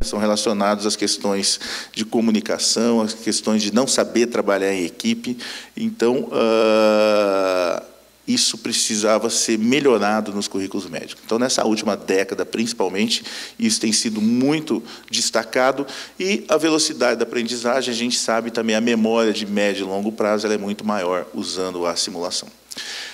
são relacionados às questões de comunicação, às questões de não saber trabalhar em equipe. Então, isso precisava ser melhorado nos currículos médicos. Então, nessa última década, principalmente, isso tem sido muito destacado, e a velocidade da aprendizagem, a gente sabe também, a memória de médio e longo prazo, ela é muito maior usando a simulação.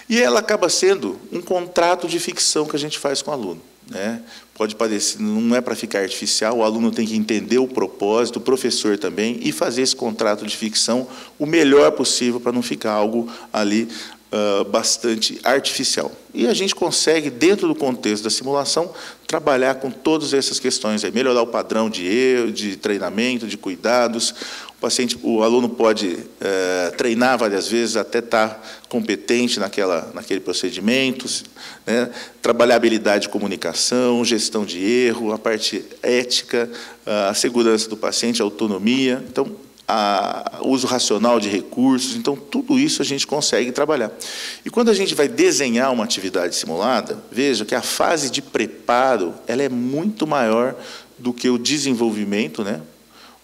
E ela acaba sendo um contrato de ficção que a gente faz com o aluno, né? Pode parecer, não é para ficar artificial, o aluno tem que entender o propósito, o professor também, e fazer esse contrato de ficção o melhor possível para não ficar algo ali bastante artificial. E a gente consegue, dentro do contexto da simulação, trabalhar com todas essas questões, aí, melhorar o padrão de erro, de treinamento, de cuidados. O aluno pode treinar várias vezes até estar competente naquele procedimento, né? Trabalhar habilidade de comunicação, gestão de erro, a parte ética, a segurança do paciente, a autonomia. Então, o uso racional de recursos. Então, tudo isso a gente consegue trabalhar. E quando a gente vai desenhar uma atividade simulada, veja que a fase de preparo ela é muito maior do que o desenvolvimento, né?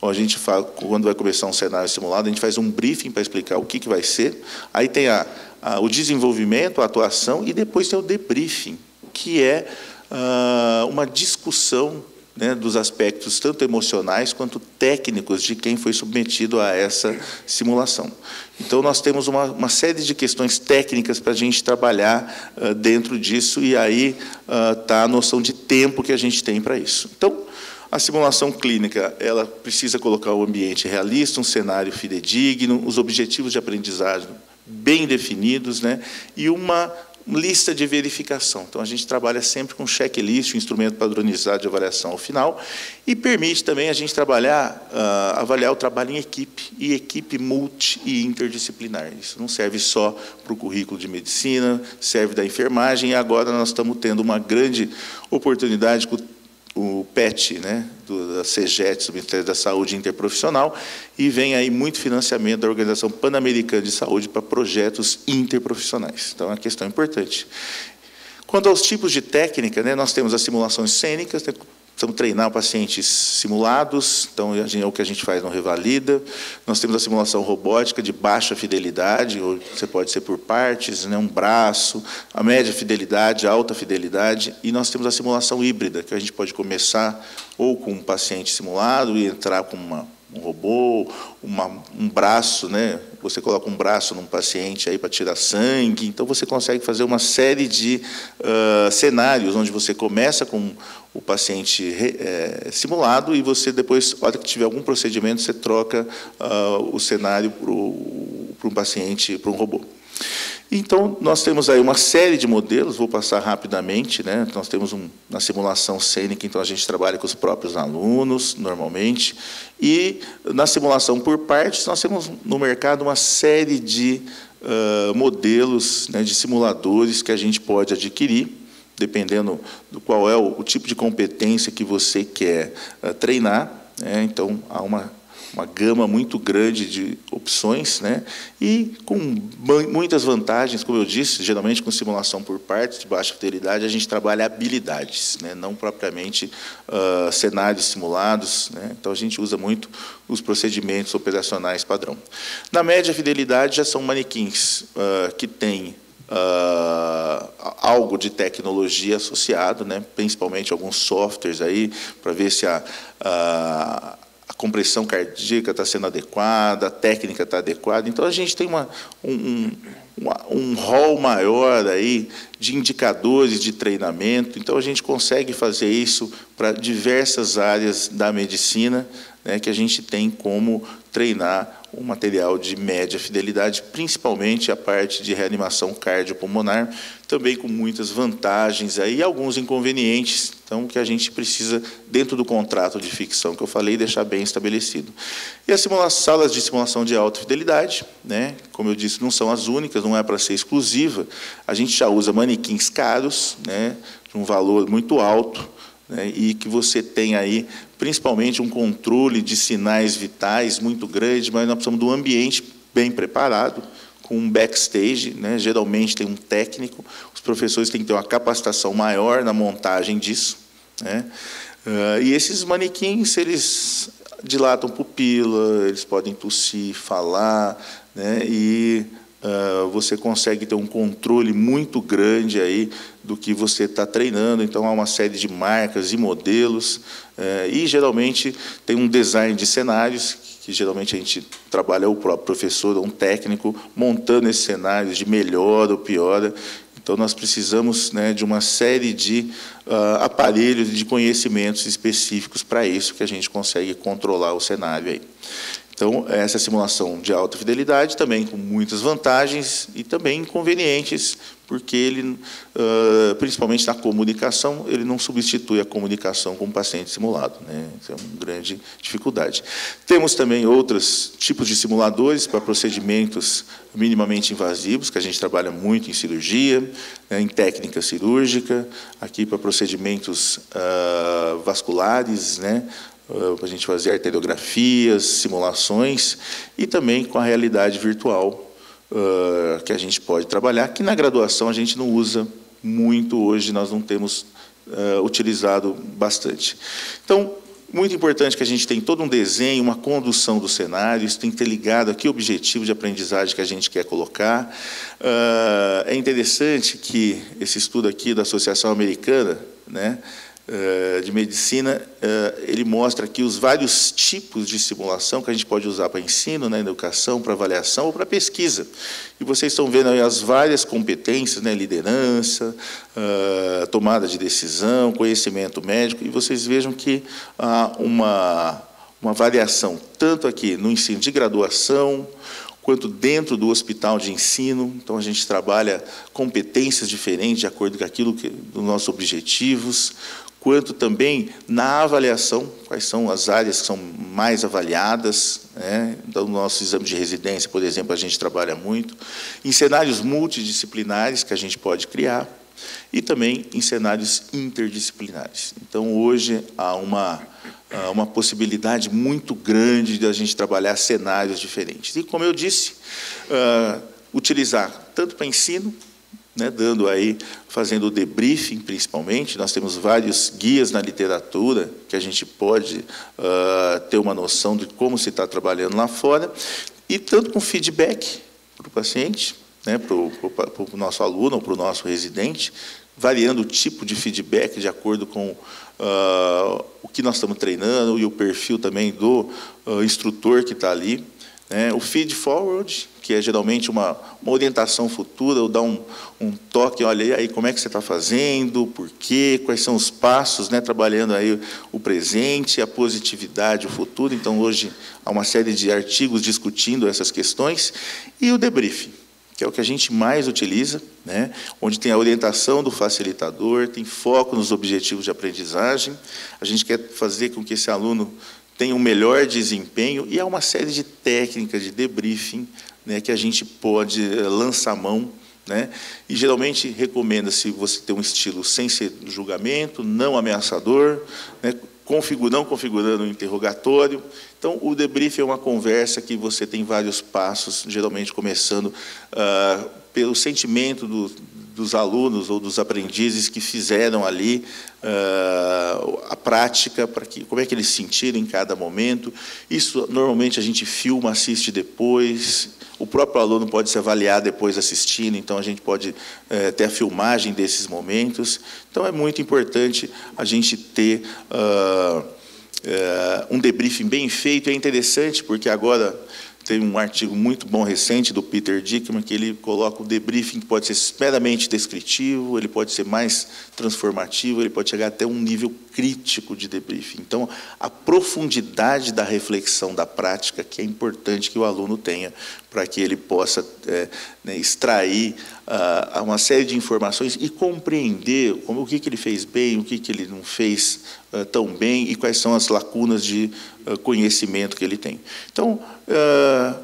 A gente fala, quando vai começar um cenário simulado, a gente faz um briefing para explicar o que vai ser. Aí tem o desenvolvimento, a atuação, e depois tem o debriefing, que é uma discussão, né, dos aspectos tanto emocionais quanto técnicos de quem foi submetido a essa simulação. Então, nós temos uma série de questões técnicas para a gente trabalhar dentro disso, e aí está a noção de tempo que a gente tem para isso. Então, a simulação clínica, ela precisa colocar o ambiente realista, um cenário fidedigno, os objetivos de aprendizagem bem definidos, né, e uma lista de verificação. Então, a gente trabalha sempre com checklist, um instrumento padronizado de avaliação ao final, e permite também a gente avaliar o trabalho em equipe, e equipe multi e interdisciplinar. Isso não serve só para o currículo de medicina, serve da enfermagem, e agora nós estamos tendo uma grande oportunidade com o PET, né, da CGET, do Ministério da Saúde Interprofissional, e vem aí muito financiamento da Organização Pan-Americana de Saúde para projetos interprofissionais. Então, é uma questão importante. Quanto aos tipos de técnica, né, nós temos as simulações cênicas, né, precisamos treinar pacientes simulados, então é o que a gente faz no Revalida. Nós temos a simulação robótica de baixa fidelidade, ou você pode ser por partes, né, um braço, a média fidelidade, a alta fidelidade, e nós temos a simulação híbrida, que a gente pode começar ou com um paciente simulado e entrar com um robô, um braço, né? Você coloca um braço num paciente aí para tirar sangue, então você consegue fazer uma série de cenários onde você começa com o paciente simulado e você depois, na hora que tiver algum procedimento, você troca o cenário para um paciente, para um robô. Então, nós temos aí uma série de modelos, vou passar rapidamente, né? Nós temos na simulação cênica, então a gente trabalha com os próprios alunos, normalmente, e na simulação por partes, nós temos no mercado uma série de modelos, né, de simuladores que a gente pode adquirir, dependendo do qual é o tipo de competência que você quer treinar, né? Então, há uma gama muito grande de opções, né? E com muitas vantagens, como eu disse, geralmente com simulação por partes, de baixa fidelidade, a gente trabalha habilidades, né? Não propriamente cenários simulados, né? Então, a gente usa muito os procedimentos operacionais padrão. Na média fidelidade, já são manequins que têm algo de tecnologia associado, né? Principalmente alguns softwares aí, para ver se a compressão cardíaca está sendo adequada, a técnica está adequada. Então, a gente tem um rol maior aí de indicadores de treinamento. Então, a gente consegue fazer isso para diversas áreas da medicina, né, que a gente tem como treinar um material de média fidelidade, principalmente a parte de reanimação cardiopulmonar, também com muitas vantagens aí, e alguns inconvenientes, então, que a gente precisa, dentro do contrato de ficção que eu falei, deixar bem estabelecido. E as salas de simulação de alta fidelidade, né, como eu disse, não são as únicas, não é para ser exclusiva, a gente já usa manequins caros, né, de um valor muito alto, né, e que você tem aí, principalmente, um controle de sinais vitais muito grande, mas nós precisamos de um ambiente bem preparado, com um backstage, né, geralmente tem um técnico, os professores têm que ter uma capacitação maior na montagem disso, né, E esses manequins, eles dilatam pupila, eles podem tossir, falar, né? E você consegue ter um controle muito grande aí do que você está treinando. Então, há uma série de marcas e modelos, e geralmente tem um design de cenários, que geralmente a gente trabalha o próprio professor, um técnico, montando esses cenários de melhora ou piora. Então, nós precisamos, né, de uma série de aparelhos, de conhecimentos específicos para isso, que a gente consegue controlar o cenário aí. Então, essa simulação de alta fidelidade também com muitas vantagens e também inconvenientes, porque ele, principalmente na comunicação, ele não substitui a comunicação com o paciente simulado, né? Isso é uma grande dificuldade. Temos também outros tipos de simuladores para procedimentos minimamente invasivos, que a gente trabalha muito em cirurgia, né, em técnica cirúrgica, aqui para procedimentos vasculares, né, para a gente fazer arteriografias, simulações, e também com a realidade virtual, que a gente pode trabalhar, que na graduação a gente não usa muito hoje, nós não temos utilizado bastante. Então, muito importante que a gente tenha todo um desenho, uma condução do cenário, isso tem que ter ligado aqui o objetivo de aprendizagem que a gente quer colocar. É interessante que esse estudo aqui da Associação Americana, né, de Medicina, ele mostra aqui os vários tipos de simulação que a gente pode usar para ensino, né, educação, para avaliação ou para pesquisa. E vocês estão vendo aí as várias competências, né, liderança, tomada de decisão, conhecimento médico, e vocês vejam que há uma variação, tanto aqui no ensino de graduação, quanto dentro do hospital de ensino. Então, a gente trabalha competências diferentes de acordo com aquilo dos nossos objetivos, quanto também na avaliação, quais são as áreas que são mais avaliadas, né? Então, no nosso exame de residência, por exemplo, a gente trabalha muito, em cenários multidisciplinares que a gente pode criar, e também em cenários interdisciplinares. Então, hoje, há uma possibilidade muito grande de a gente trabalhar cenários diferentes. E, como eu disse, utilizar tanto para ensino, né, fazendo o debriefing, principalmente. Nós temos vários guias na literatura que a gente pode ter uma noção de como se está trabalhando lá fora, e tanto com feedback para o paciente, né, para o nosso aluno ou para o nosso residente, variando o tipo de feedback de acordo com o que nós estamos treinando e o perfil também do instrutor que está ali. O feed forward, que é geralmente uma orientação futura, ou dar um toque, olha aí como é que você está fazendo, por quê, quais são os passos, né, trabalhando aí o presente, a positividade, o futuro. Então, hoje, há uma série de artigos discutindo essas questões. E o debriefing, que é o que a gente mais utiliza, né, onde tem a orientação do facilitador, tem foco nos objetivos de aprendizagem. A gente quer fazer com que esse aluno tenha um melhor desempenho, e há uma série de técnicas de debriefing, né, que a gente pode lançar mão, né, e geralmente recomenda-se você ter um estilo sem ser julgamento, não ameaçador, né, não configurando um interrogatório. Então, o debriefing é uma conversa que você tem vários passos, geralmente começando pelo sentimento dos alunos ou dos aprendizes que fizeram ali a prática, como é que eles se sentiram em cada momento. Isso, normalmente, a gente filma, assiste depois. O próprio aluno pode se avaliar depois assistindo, então a gente pode ter a filmagem desses momentos. Então, é muito importante a gente ter um debriefing bem feito. É interessante, porque agora tem um artigo muito bom recente do Peter Dickman, que ele coloca o debriefing que pode ser meramente descritivo, ele pode ser mais transformativo, ele pode chegar até um nível crítico de debriefing. Então, a profundidade da reflexão da prática, que é importante que o aluno tenha, para que ele possa extrair uma série de informações e compreender o que ele fez bem, o que ele não fez tão bem, e quais são as lacunas de conhecimento que ele tem. Então,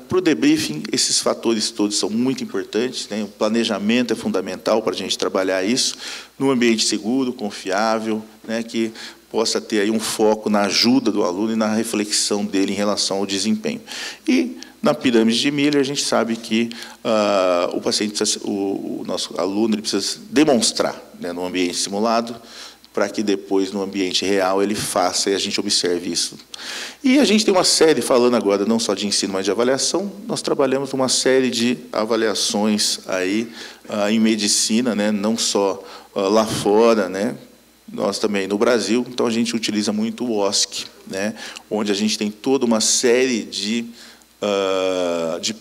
para o debriefing, esses fatores todos são muito importantes, né? O planejamento é fundamental para a gente trabalhar isso num ambiente seguro, confiável, né? Que possa ter aí um foco na ajuda do aluno e na reflexão dele em relação ao desempenho. E na pirâmide de Miller, a gente sabe que o nosso aluno, ele precisa demonstrar, né, no ambiente simulado, para que depois, no ambiente real, ele faça e a gente observe isso. E a gente tem uma série, falando agora não só de ensino, mas de avaliação, nós trabalhamos uma série de avaliações aí, em medicina, né, não só lá fora, né, nós também no Brasil, então a gente utiliza muito o OSCE, né, onde a gente tem toda uma série de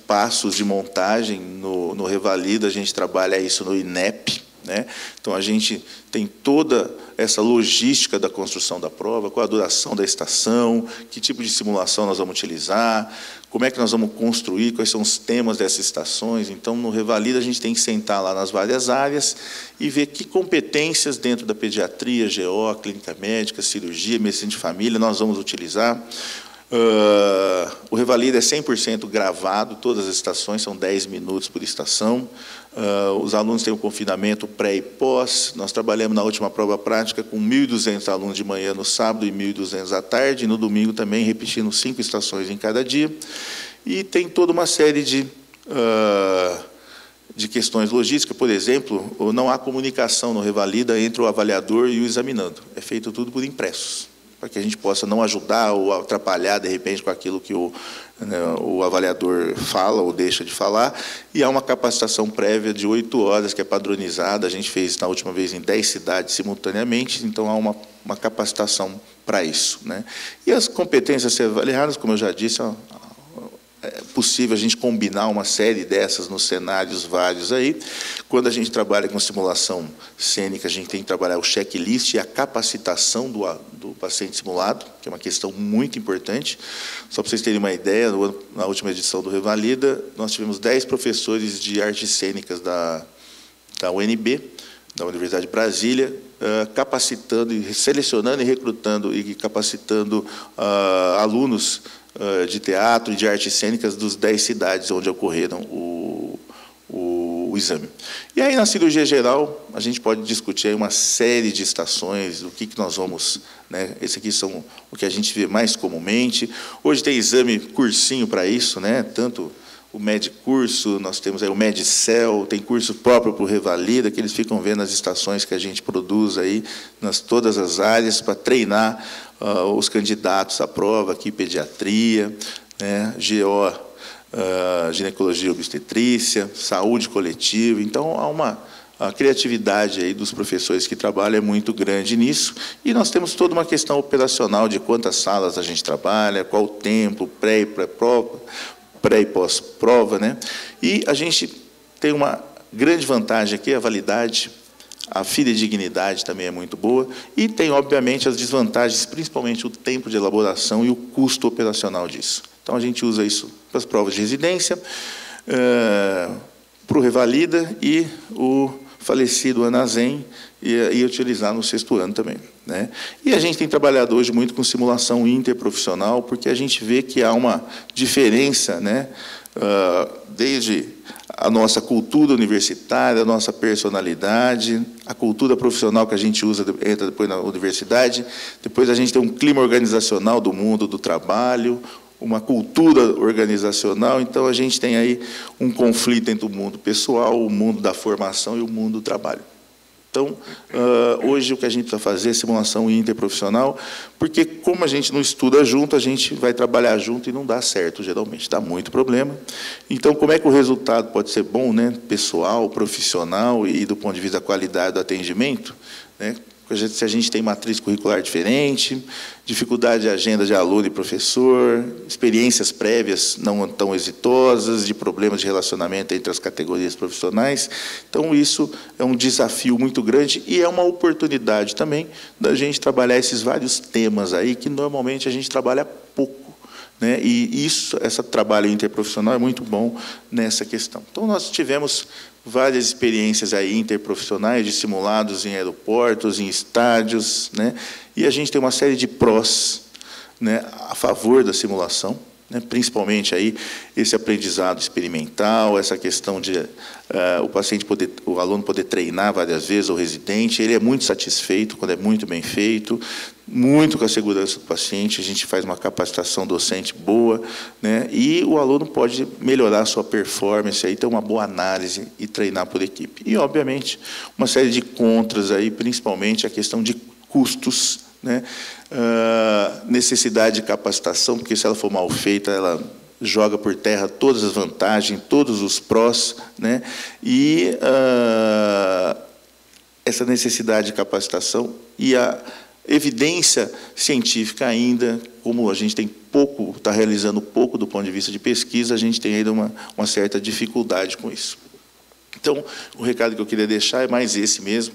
passos de montagem. No Revalida, a gente trabalha isso no INEP, né? Então, a gente tem toda essa logística da construção da prova, qual a duração da estação, que tipo de simulação nós vamos utilizar, como é que nós vamos construir, quais são os temas dessas estações. Então, no Revalida, a gente tem que sentar lá nas várias áreas e ver que competências dentro da pediatria, GO, clínica médica, cirurgia, medicina de família, nós vamos utilizar. O Revalida é 100% gravado, todas as estações são 10 minutos por estação. Os alunos têm um confinamento pré e pós. Nós trabalhamos na última prova prática com 1.200 alunos de manhã no sábado e 1.200 à tarde, e no domingo também, repetindo 5 estações em cada dia. E tem toda uma série de questões logísticas. Por exemplo, não há comunicação no Revalida entre o avaliador e o examinando. É feito tudo por impressos, para que a gente possa não ajudar ou atrapalhar, de repente, com aquilo que o avaliador fala ou deixa de falar. E há uma capacitação prévia de 8 horas, que é padronizada. A gente fez, na última vez, em 10 cidades simultaneamente, então há uma capacitação para isso, né? E as competências a ser avaliadas, como eu já disse, é possível a gente combinar uma série dessas nos cenários vários aí. Quando a gente trabalha com simulação cênica, a gente tem que trabalhar o checklist e a capacitação do paciente simulado, que é uma questão muito importante. Só para vocês terem uma ideia, na última edição do Revalida, nós tivemos 10 professores de artes cênicas da UNB, da Universidade de Brasília, capacitando, e selecionando e recrutando e capacitando alunos de teatro e de artes cênicas dos 10 cidades onde ocorreram o exame. E aí, na cirurgia geral, a gente pode discutir aí uma série de estações, o que nós vamos, né? Esse aqui são o que a gente vê mais comumente. Hoje tem exame cursinho para isso, né? Tanto o MED-curso, nós temos aí o MED-CEL, tem curso próprio para o Revalida, que eles ficam vendo as estações que a gente produz aí, todas as áreas, para treinar os candidatos à prova, aqui pediatria, né, GO, ginecologia e obstetrícia, saúde coletiva. Então, a criatividade aí dos professores que trabalham é muito grande nisso, e nós temos toda uma questão operacional de quantas salas a gente trabalha, qual o tempo, pré e pós-prova, né? E a gente tem uma grande vantagem aqui, a validade, a fidedignidade também é muito boa, e tem, obviamente, as desvantagens, principalmente o tempo de elaboração e o custo operacional disso. Então, a gente usa isso para as provas de residência, para o Revalida e o falecido Anazem, e utilizar no 6º ano também, né? E a gente tem trabalhado hoje muito com simulação interprofissional, porque a gente vê que há uma diferença, né, desde a nossa cultura universitária, a nossa personalidade, a cultura profissional que a gente usa, entra depois na universidade, depois a gente tem um clima organizacional do mundo do trabalho, uma cultura organizacional. Então, a gente tem aí um conflito entre o mundo pessoal, o mundo da formação e o mundo do trabalho. Então, hoje o que a gente precisa fazer é simulação interprofissional, porque como a gente não estuda junto, a gente vai trabalhar junto e não dá certo, geralmente, dá muito problema. Então, como é que o resultado pode ser bom, né, pessoal, profissional e do ponto de vista da qualidade do atendimento, né? Se a gente tem matriz curricular diferente, dificuldade de agenda de aluno e professor, experiências prévias não tão exitosas, de problemas de relacionamento entre as categorias profissionais. Então, isso é um desafio muito grande e é uma oportunidade também da gente trabalhar esses vários temas aí, que normalmente a gente trabalha pouco, né? E esse trabalho interprofissional é muito bom nessa questão. Então, nós tivemos várias experiências aí interprofissionais de simulados em aeroportos, em estádios, né? E a gente tem uma série de prós, né, a favor da simulação, né, principalmente aí esse aprendizado experimental, essa questão de o aluno poder treinar várias vezes, o residente, ele é muito satisfeito quando é muito bem feito, muito com a segurança do paciente, a gente faz uma capacitação docente boa, né, e o aluno pode melhorar a sua performance, aí, ter uma boa análise e treinar por equipe. E, obviamente, uma série de contras, aí, principalmente a questão de custos, né? Necessidade de capacitação, porque se ela for mal feita, ela joga por terra todas as vantagens, todos os prós, né? E essa necessidade de capacitação e a evidência científica ainda, como a gente tem pouco, está realizando pouco do ponto de vista de pesquisa, a gente tem ainda uma certa dificuldade com isso. Então, o recado que eu queria deixar é mais esse mesmo,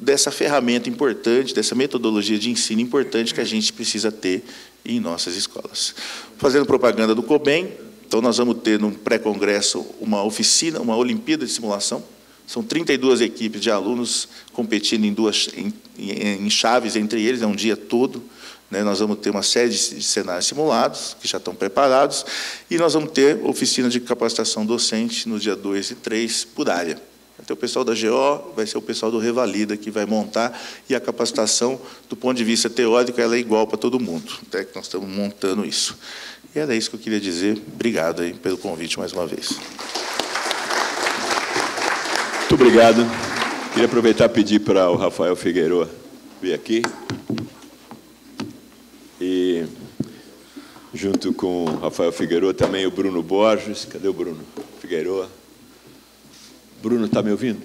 dessa ferramenta importante, dessa metodologia de ensino importante que a gente precisa ter em nossas escolas. Fazendo propaganda do COBEM, então nós vamos ter no pré-congresso uma oficina, uma Olimpíada de Simulação. São 32 equipes de alunos competindo em chaves entre eles, é um dia todo, né? Nós vamos ter uma série de cenários simulados, que já estão preparados, e nós vamos ter oficina de capacitação docente no dia 2 e 3, por área. Vai ter o pessoal da GO, vai ser o pessoal do Revalida que vai montar, e a capacitação, do ponto de vista teórico, ela é igual para todo mundo, até que nós estamos montando isso. E era isso que eu queria dizer. Obrigado aí pelo convite mais uma vez. Muito obrigado. Queria aproveitar e pedir para o Rafael Figueiredo vir aqui. E, junto com o Rafael Figueiredo, também o Bruno Borges. Cadê o Bruno Figueiredo? Bruno, está me ouvindo?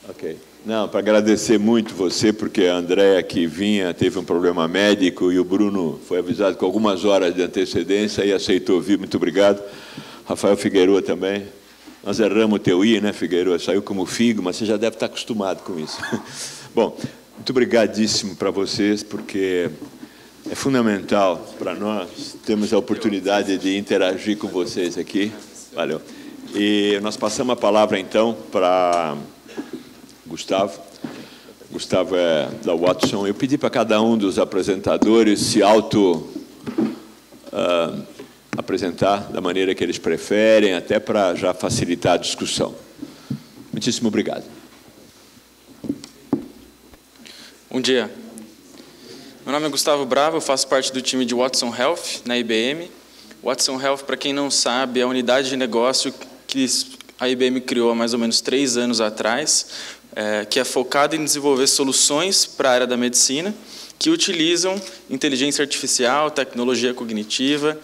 Ok. Não, para agradecer muito você, porque a Andréa, que vinha, teve um problema médico, e o Bruno foi avisado com algumas horas de antecedência e aceitou vir. Muito obrigado. Rafael Figueiredo também. Nós erramos o teu I, né, Figueiredo? Saiu como figo, mas você já deve estar acostumado com isso. Bom, muito obrigadíssimo para vocês, porque é fundamental para nós termos a oportunidade de interagir com vocês aqui. Valeu. E nós passamos a palavra, então, para Gustavo. Gustavo é da Watson. Eu pedi para cada um dos apresentadores se apresentar da maneira que eles preferem, até para já facilitar a discussão. Muitíssimo obrigado. Bom dia. Meu nome é Gustavo Bravo, eu faço parte do time de Watson Health, na IBM. Watson Health, para quem não sabe, é a unidade de negócio que a IBM criou há mais ou menos 3 anos atrás, que é focada em desenvolver soluções para a área da medicina, que utilizam inteligência artificial, tecnologia cognitiva,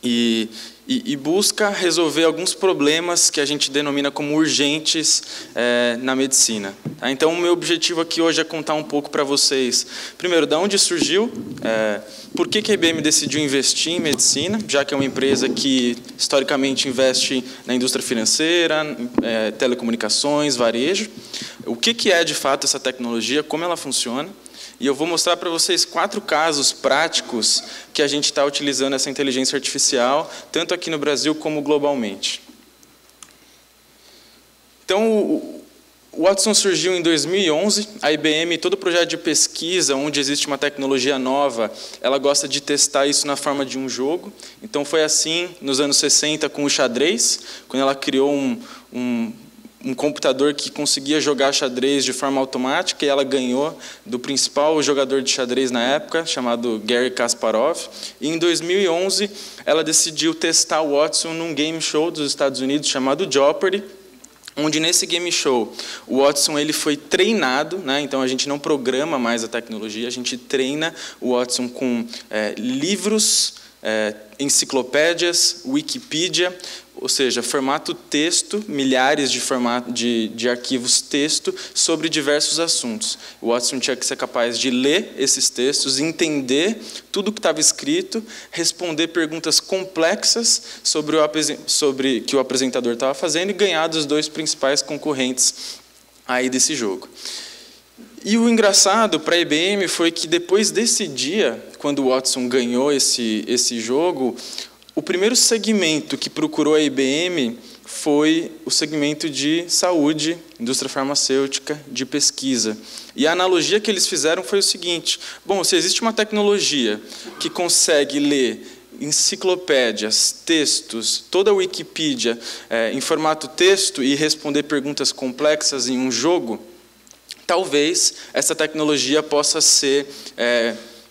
e busca resolver alguns problemas que a gente denomina como urgentes na medicina. Tá? Então, o meu objetivo aqui hoje é contar um pouco para vocês, primeiro, de onde surgiu, por que a IBM decidiu investir em medicina, já que é uma empresa que, historicamente, investe na indústria financeira, telecomunicações, varejo, o que é, de fato, essa tecnologia, como ela funciona. E eu vou mostrar para vocês 4 casos práticos que a gente está utilizando essa inteligência artificial, tanto aqui no Brasil como globalmente. Então, o Watson surgiu em 2011. A IBM, todo projeto de pesquisa onde existe uma tecnologia nova, ela gosta de testar isso na forma de um jogo. Então, foi assim nos anos 60 com o xadrez, quando ela criou um computador que conseguia jogar xadrez de forma automática, e ela ganhou do principal jogador de xadrez na época, chamado Garry Kasparov. E em 2011, ela decidiu testar o Watson num game show dos Estados Unidos chamado Jeopardy, onde nesse game show o Watson ele foi treinado, né? Então a gente não programa mais a tecnologia, a gente treina o Watson com livros, enciclopédias, Wikipedia, ou seja, formato texto, milhares de arquivos texto sobre diversos assuntos. O Watson tinha que ser capaz de ler esses textos, entender tudo o que estava escrito, responder perguntas complexas sobre que o apresentador estava fazendo e ganhar dos 2 principais concorrentes aí desse jogo. E o engraçado para a IBM foi que depois desse dia, quando o Watson ganhou esse jogo, o primeiro segmento que procurou a IBM foi o segmento de saúde, indústria farmacêutica, de pesquisa. E a analogia que eles fizeram foi o seguinte: bom, se existe uma tecnologia que consegue ler enciclopédias, textos, toda a Wikipedia em formato texto e responder perguntas complexas em um jogo, talvez essa tecnologia possa ser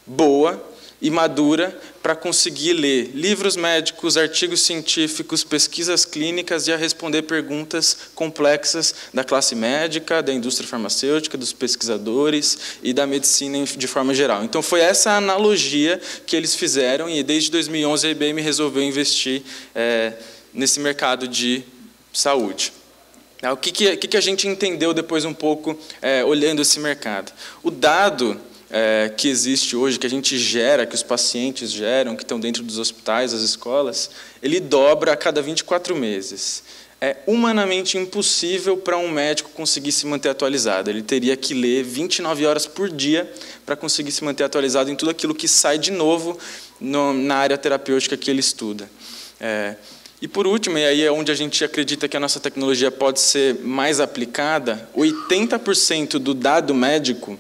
boa e madura para conseguir ler livros médicos, artigos científicos, pesquisas clínicas e a responder perguntas complexas da classe médica, da indústria farmacêutica, dos pesquisadores e da medicina de forma geral. Então, foi essa analogia que eles fizeram e, desde 2011, a IBM resolveu investir nesse mercado de saúde. O que a gente entendeu depois um pouco olhando esse mercado? O dado que existe hoje, que a gente gera, que os pacientes geram, que estão dentro dos hospitais, das escolas, ele dobra a cada 24 meses. É humanamente impossível para um médico conseguir se manter atualizado. Ele teria que ler 29 horas por dia para conseguir se manter atualizado em tudo aquilo que sai de novo na área terapêutica que ele estuda. E, por último, e aí é onde a gente acredita que a nossa tecnologia pode ser mais aplicada, 80% do dado médico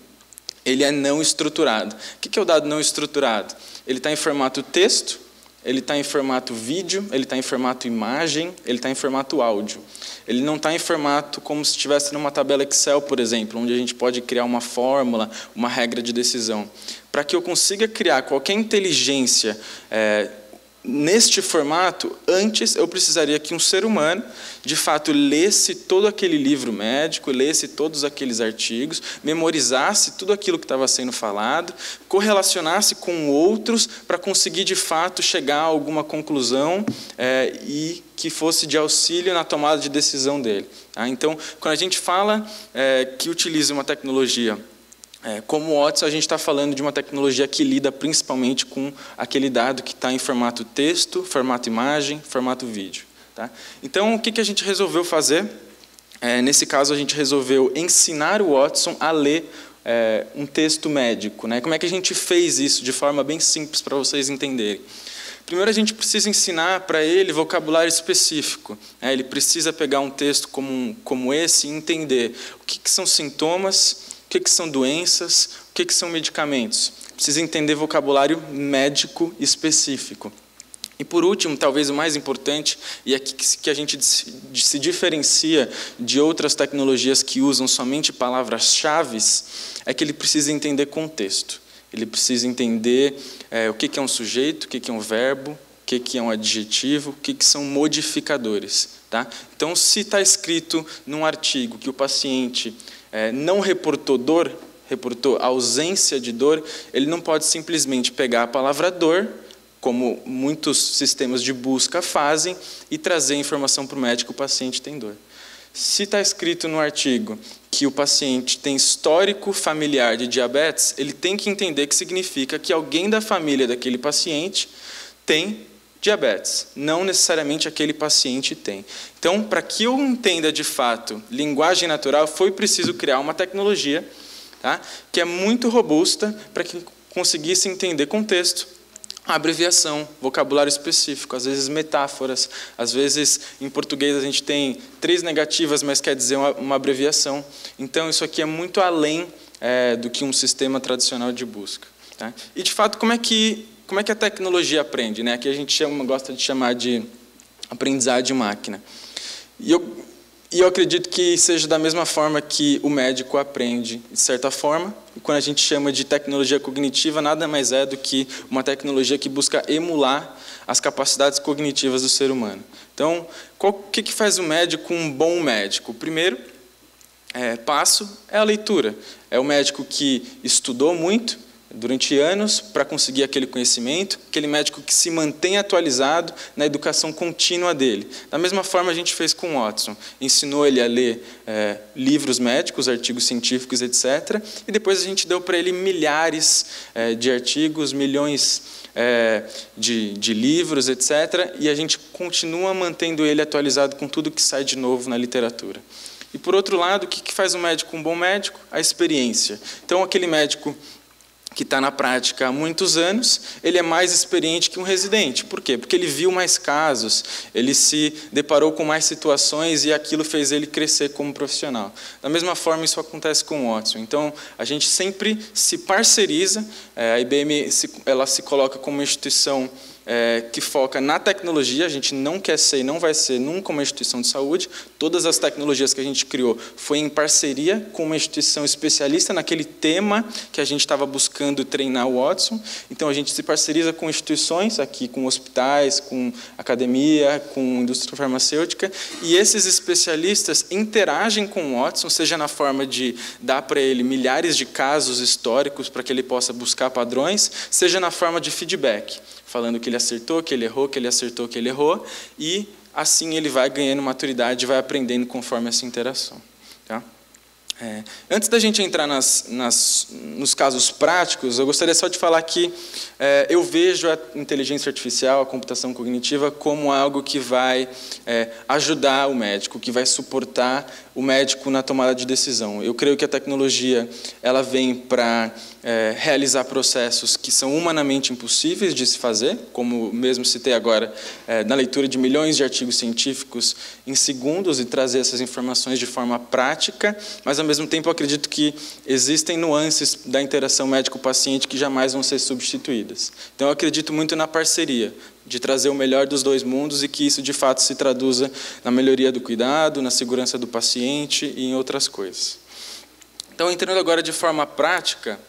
ele é não estruturado. O que é o dado não estruturado? Ele está em formato texto, ele está em formato vídeo, ele está em formato imagem, ele está em formato áudio. Ele não está em formato como se estivesse numa tabela Excel, por exemplo, onde a gente pode criar uma fórmula, uma regra de decisão. Para que eu consiga criar qualquer inteligência neste formato, antes eu precisaria que um ser humano, de fato, lesse todo aquele livro médico, lesse todos aqueles artigos, memorizasse tudo aquilo que estava sendo falado, correlacionasse com outros para conseguir, de fato, chegar a alguma conclusão e que fosse de auxílio na tomada de decisão dele. Então, quando a gente fala que utiliza uma tecnologia como o Watson, a gente está falando de uma tecnologia que lida principalmente com aquele dado que está em formato texto, formato imagem, formato vídeo. Tá? Então, o que a gente resolveu fazer? Nesse caso, a gente resolveu ensinar o Watson a ler um texto médico. Como é que a gente fez isso de forma bem simples para vocês entenderem? Primeiro, a gente precisa ensinar para ele vocabulário específico. Ele precisa pegar um texto como esse e entender o que são sintomas, o que são doenças, o que são medicamentos. Precisa entender vocabulário médico específico. E, por último, talvez o mais importante, e aqui que a gente se diferencia de outras tecnologias que usam somente palavras-chave, é que ele precisa entender contexto. Ele precisa entender o que é um sujeito, o que é um verbo, o que é um adjetivo, o que são modificadores. Tá? Então, se está escrito num artigo que o paciente não reportou dor, reportou ausência de dor, ele não pode simplesmente pegar a palavra dor, como muitos sistemas de busca fazem, e trazer a informação para o médico que o paciente tem dor. Se está escrito no artigo que o paciente tem histórico familiar de diabetes, ele tem que entender que significa que alguém da família daquele paciente tem diabetes, não necessariamente aquele paciente tem. Então, para que eu entenda de fato linguagem natural, foi preciso criar uma tecnologia, tá, que é muito robusta para que conseguisse entender contexto, abreviação, vocabulário específico, às vezes metáforas, às vezes em português a gente tem 3 negativas, mas quer dizer uma abreviação. Então, isso aqui é muito além do que um sistema tradicional de busca. Tá? E, de fato, como é que a tecnologia aprende? Aqui a gente gosta de chamar de aprendizagem de máquina. E eu acredito que seja da mesma forma que o médico aprende, de certa forma. E quando a gente chama de tecnologia cognitiva, nada mais é do que uma tecnologia que busca emular as capacidades cognitivas do ser humano. Então, o que faz o médico um bom médico? O primeiro passo é a leitura. É o médico que estudou muito, durante anos, para conseguir aquele conhecimento, aquele médico que se mantém atualizado na educação contínua dele. Da mesma forma, a gente fez com o Watson. Ensinou ele a ler livros médicos, artigos científicos, etc. E depois a gente deu para ele milhares de artigos, milhões de livros, etc. E a gente continua mantendo ele atualizado com tudo que sai de novo na literatura. E, por outro lado, o que faz um médico um bom médico? A experiência. Então, aquele médico que está na prática há muitos anos, ele é mais experiente que um residente. Por quê? Porque ele viu mais casos, ele se deparou com mais situações e aquilo fez ele crescer como profissional. Da mesma forma, isso acontece com o Watson. Então, a gente sempre se parceriza, a IBM ela se coloca como uma instituição que foca na tecnologia. A gente não quer ser e não vai ser nunca uma instituição de saúde. Todas as tecnologias que a gente criou foi em parceria com uma instituição especialista naquele tema que a gente estava buscando treinar o Watson. Então, a gente se parceriza com instituições, aqui com hospitais, com academia, com indústria farmacêutica, e esses especialistas interagem com o Watson, seja na forma de dar para ele milhares de casos históricos para que ele possa buscar padrões, seja na forma de feedback, falando que ele acertou, que ele errou, que ele acertou, que ele errou, e assim ele vai ganhando maturidade e vai aprendendo conforme essa interação. Tá? Antes da gente entrar nos casos práticos, eu gostaria só de falar que eu vejo a inteligência artificial, a computação cognitiva, como algo que vai ajudar o médico, que vai suportar o médico na tomada de decisão. Eu creio que a tecnologia ela vem para realizar processos que são humanamente impossíveis de se fazer, como mesmo citei agora, na leitura de milhões de artigos científicos em segundos e trazer essas informações de forma prática, mas, ao mesmo tempo, eu acredito que existem nuances da interação médico-paciente que jamais vão ser substituídas. Então, eu acredito muito na parceria, de trazer o melhor dos dois mundos e que isso, de fato, se traduza na melhoria do cuidado, na segurança do paciente e em outras coisas. Então, entrando agora de forma prática,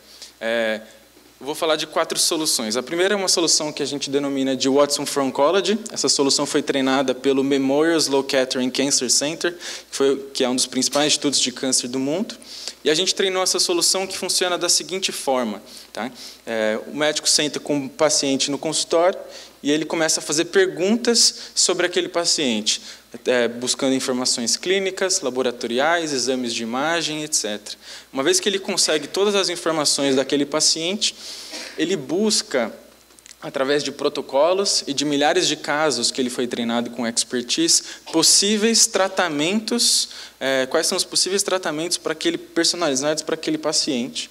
eu vou falar de 4 soluções. A primeira é uma solução que a gente denomina de Watson for Oncology. Essa solução foi treinada pelo Memorial Sloan Kettering Cancer Center, que é um dos principais institutos de câncer do mundo. E a gente treinou essa solução que funciona da seguinte forma. Tá? O médico senta com o paciente no consultório e ele começa a fazer perguntas sobre aquele paciente, buscando informações clínicas, laboratoriais, exames de imagem, etc. Uma vez que ele consegue todas as informações daquele paciente, ele busca, através de protocolos e de milhares de casos que ele foi treinado com expertise, possíveis tratamentos, quais são os possíveis tratamentos personalizados para aquele paciente.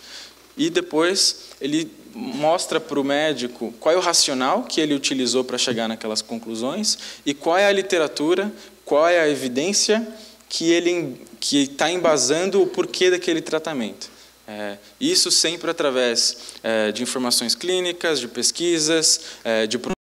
E depois ele mostra para o médico qual é o racional que ele utilizou para chegar naquelas conclusões e qual é a literatura, qual é a evidência que está embasando o porquê daquele tratamento. Isso sempre através de informações clínicas, de pesquisas, de